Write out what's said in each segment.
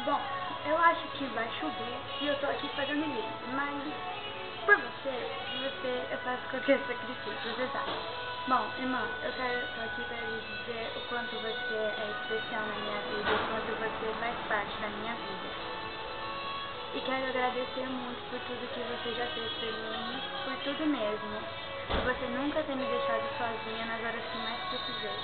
Bom, eu acho que vai chover e eu tô aqui fazendo vídeo, mas por você, eu faço qualquer sacrifício, você sabe. Bom, irmã, tô aqui pra lhe dizer o quanto você é especial na minha vida, o quanto você faz parte da minha vida. E quero agradecer muito por tudo que você já fez por mim, por tudo mesmo. Por você nunca ter me deixado sozinha nas horas que mais precisei.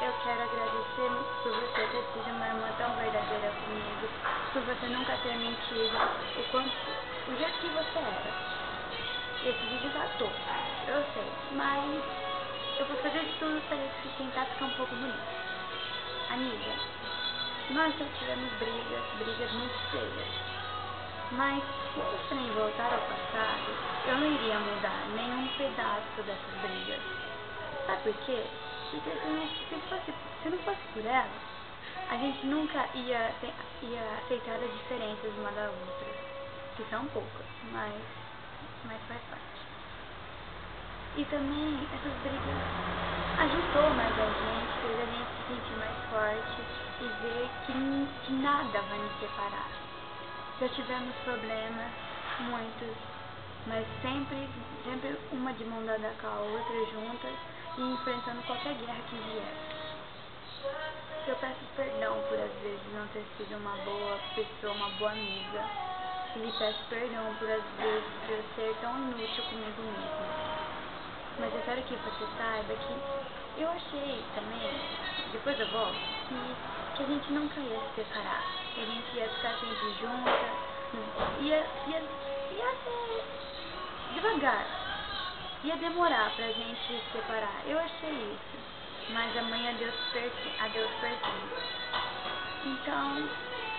Eu quero agradecer por você ter sido uma irmã tão verdadeira comigo, por você nunca ter mentido, o jeito que você era. Esse vídeo tá todo, eu sei, mas eu vou fazer de tudo pra ele tentar ficar um pouco bonito. Amiga, nós já tivemos brigas muito feias, mas se esse trem voltar ao passado, eu não iria mudar nenhum pedaço dessas brigas. Sabe por quê? Porque se não fosse por ela, a gente nunca ia aceitar as diferenças uma da outra, que são poucas, mas faz parte. E também essas brigas ajudou mais a gente, fez a gente se sentir mais forte e ver que nada vai nos separar. Já tivemos problemas, muitos, mas sempre uma de mão dada com a outra, juntas e enfrentando qualquer guerra que vier. Eu peço perdão por às vezes não ter sido uma boa pessoa, uma boa amiga. E lhe peço perdão por às vezes eu ser tão inútil comigo mesma. Mas eu quero que você saiba que eu achei também, depois eu volto, que a gente nunca ia se separar. Que a gente ia ficar sempre junta, ia ser devagar. Ia demorar pra gente se separar. Eu achei isso. Mas amanhã a Deus pertence. Então,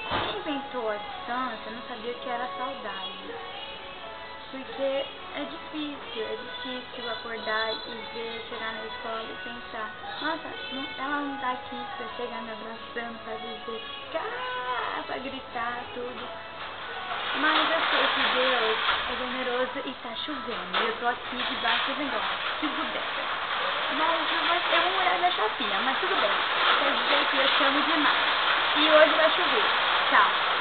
quem inventou a distância não sabia o que era saudade. Porque é difícil acordar e ver, chegar na escola e pensar, nossa, ela não tá aqui pra chegar me abraçando, pra dizer, pra gritar, tudo. Mas eu sei que Deus é generoso e tá chovendo. E eu tô aqui debaixo do negócio, que bodega. Mas eu vou molhar minha chapinha, mas tudo bem. Quer dizer que eu te amo demais. E hoje vai chover. Tchau.